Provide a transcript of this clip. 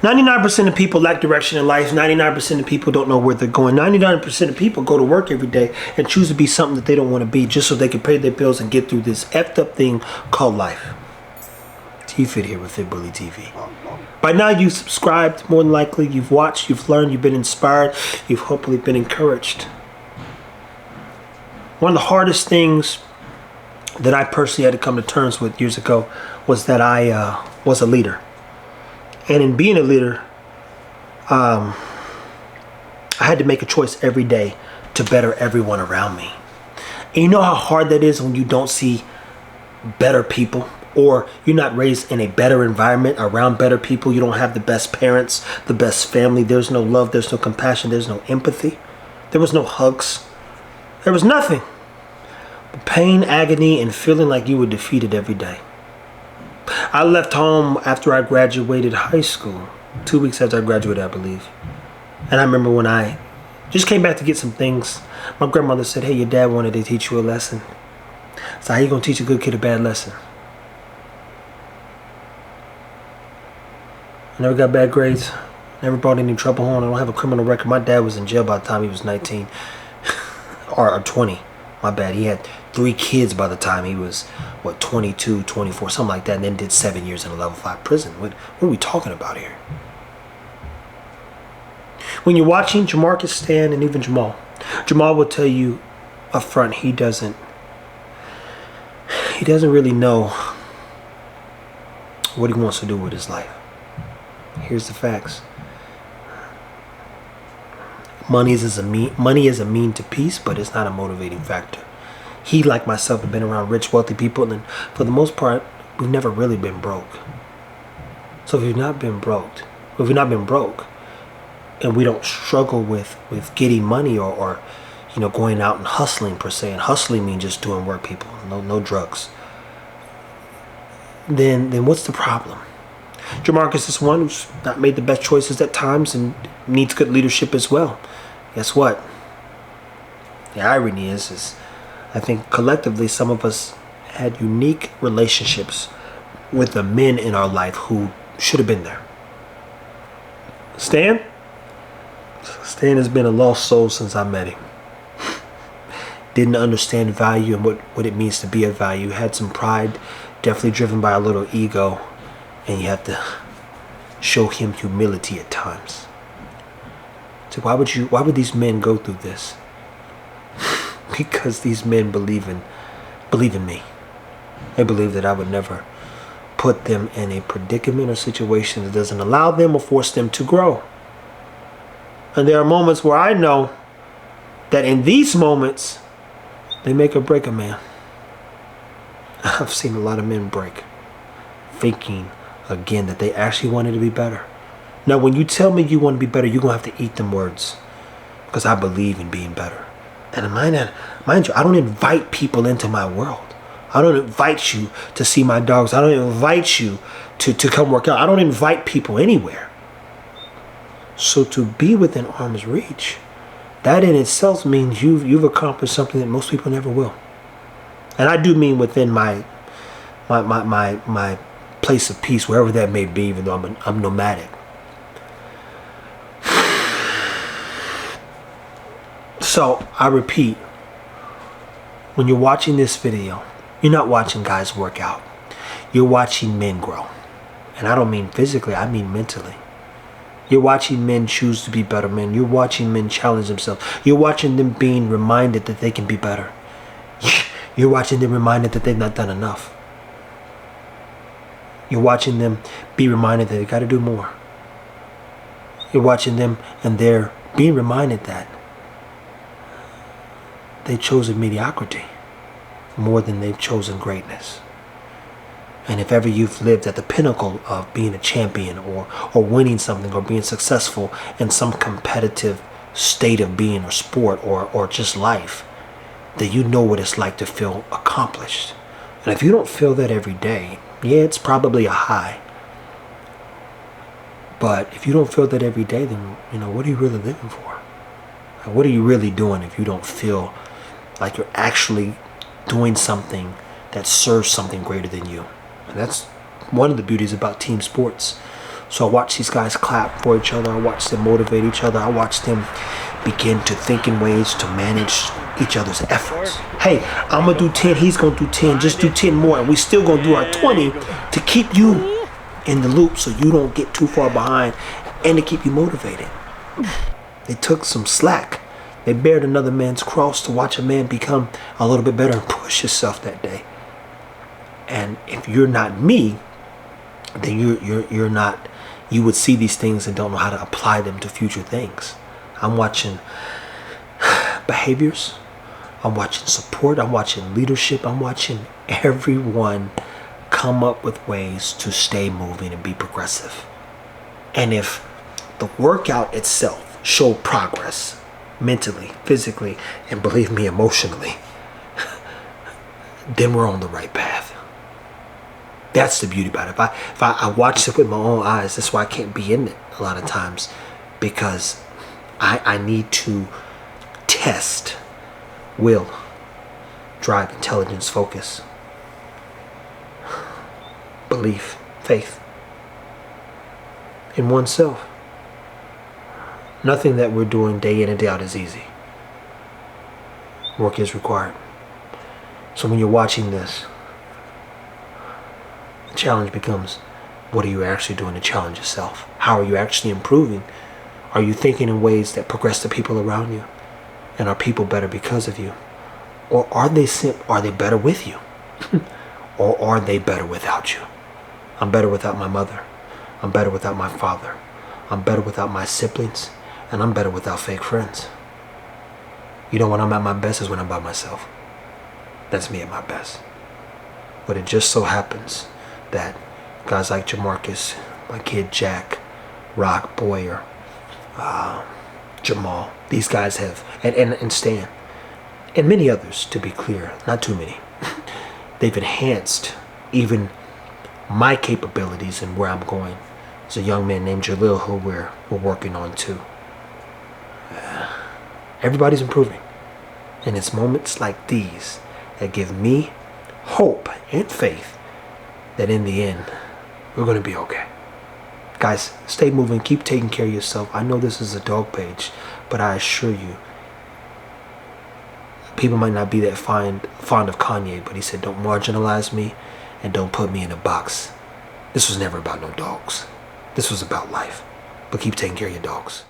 99% of people lack direction in life. 99% of people don't know where they're going. 99% of people go to work every day and choose to be something that they don't want to be just so they can pay their bills and get through this effed up thing called life. T-Fit here with FBTV. By now you've subscribed, more than likely. You've watched, you've learned, you've been inspired, you've hopefully been encouraged. One of the hardest things that I personally had to come to terms with years ago was that I was a leader. And in being a leader, I had to make a choice every day to better everyone around me. And you know how hard that is when you don't see better people, or you're not raised in a better environment around better people. You don't have the best parents, the best family. There's no love, there's no compassion, there's no empathy. There was no hugs. There was nothing but pain, agony, and feeling like you were defeated every day. I left home after I graduated high school, 2 weeks after I graduated, I believe. And I remember when I just came back to get some things, my grandmother said, "Hey, your dad wanted to teach you a lesson." So how you gonna teach a good kid a bad lesson? I never got bad grades, never brought any trouble home. I don't have a criminal record. My dad was in jail by the time he was 19 or 20. My bad. He had 3 kids by the time he was, 22, 24, something like that, and then did 7 years in a level 5 prison. What are we talking about here? When you're watching Jamarcus, Stan, and even Jamal will tell you up front he doesn't really know what he wants to do with his life. Here's the facts. Money is a mean to peace, but it's not a motivating factor. He, like myself, have been around rich, wealthy people, and for the most part, we've never really been broke. So if you've not been broke, and we don't struggle with getting money or going out and hustling per se, and hustling means just doing work, people, no drugs. Then what's the problem? Jamarcus is one who's not made the best choices at times and needs good leadership as well. Guess what? The irony is I think collectively some of us had unique relationships with the men in our life who should have been there. Stan has been a lost soul since I met him. Didn't understand value and what it means to be of value. Had some pride, definitely driven by a little ego. And you have to show him humility at times. So why would these men go through this? Because these men believe in me. They believe that I would never put them in a predicament or situation that doesn't allow them or force them to grow. And there are moments where I know that in these moments, they make or break a man. I've seen a lot of men break, thinking again that they actually wanted to be better. Now, when you tell me you want to be better, you're going to have to eat them words, because I believe in being better. And mind you, I don't invite people into my world. I don't invite you to see my dogs. I don't invite you to come work out. I don't invite people anywhere. So to be within arm's reach, that in itself means you've accomplished something that most people never will. And I do mean within my place of peace, wherever that may be, even though I'm nomadic. So I repeat, when you're watching this video, you're not watching guys work out. You're watching men grow. And I don't mean physically, I mean mentally. You're watching men choose to be better men. You're watching men challenge themselves. You're watching them being reminded that they can be better. You're watching them reminded that they've not done enough. You're watching them be reminded that they got to do more. You're watching them and they're being reminded that they chose mediocrity more than they've chosen greatness. And if ever you've lived at the pinnacle of being a champion or winning something or being successful in some competitive state of being or sport or just life, then you know what it's like to feel accomplished. And if you don't feel that every day, yeah, it's probably a high. But if you don't feel that every day, then, what are you really living for? Like, what are you really doing if you don't feel like you're actually doing something that serves something greater than you? And that's one of the beauties about team sports. So I watch these guys clap for each other. I watch them motivate each other. I watch them begin to think in ways to manage each other's efforts. Hey, I'm gonna do 10, he's gonna do 10, just do 10 more, and we still gonna do our 20 to keep you in the loop so you don't get too far behind and to keep you motivated. They took some slack. They bared another man's cross to watch a man become a little bit better and push yourself that day. And if you're not me, then you're not, you would see these things and don't know how to apply them to future things. I'm watching behaviors. I'm watching support. I'm watching leadership. I'm watching everyone come up with ways to stay moving and be progressive. And if the workout itself showed progress mentally, physically, and believe me, emotionally, then we're on the right path. That's the beauty about it. If I watch it with my own eyes, that's why I can't be in it a lot of times, because I need to test will, drive, intelligence, focus, belief, faith in oneself. Nothing that we're doing day in and day out is easy. Work is required. So when you're watching this, the challenge becomes, what are you actually doing to challenge yourself? How are you actually improving? Are you thinking in ways that progress the people around you? And are people better because of you? Or are they better with you? Or are they better without you? I'm better without my mother. I'm better without my father. I'm better without my siblings. And I'm better without fake friends. You know, when I'm at my best is when I'm by myself. That's me at my best. But it just so happens that guys like Jamarcus, my kid Jack, Rock, Boyer, Jamal, these guys have, and Stan, and many others, to be clear, not too many. They've enhanced even my capabilities and where I'm going. There's a young man named Jalil who we're working on too. Everybody's improving. And it's moments like these that give me hope and faith that in the end, we're going to be okay. Guys, stay moving. Keep taking care of yourself. I know this is a dog page, but I assure you, people might not be that fond of Kanye, but he said, don't marginalize me and don't put me in a box. This was never about no dogs. This was about life. But keep taking care of your dogs.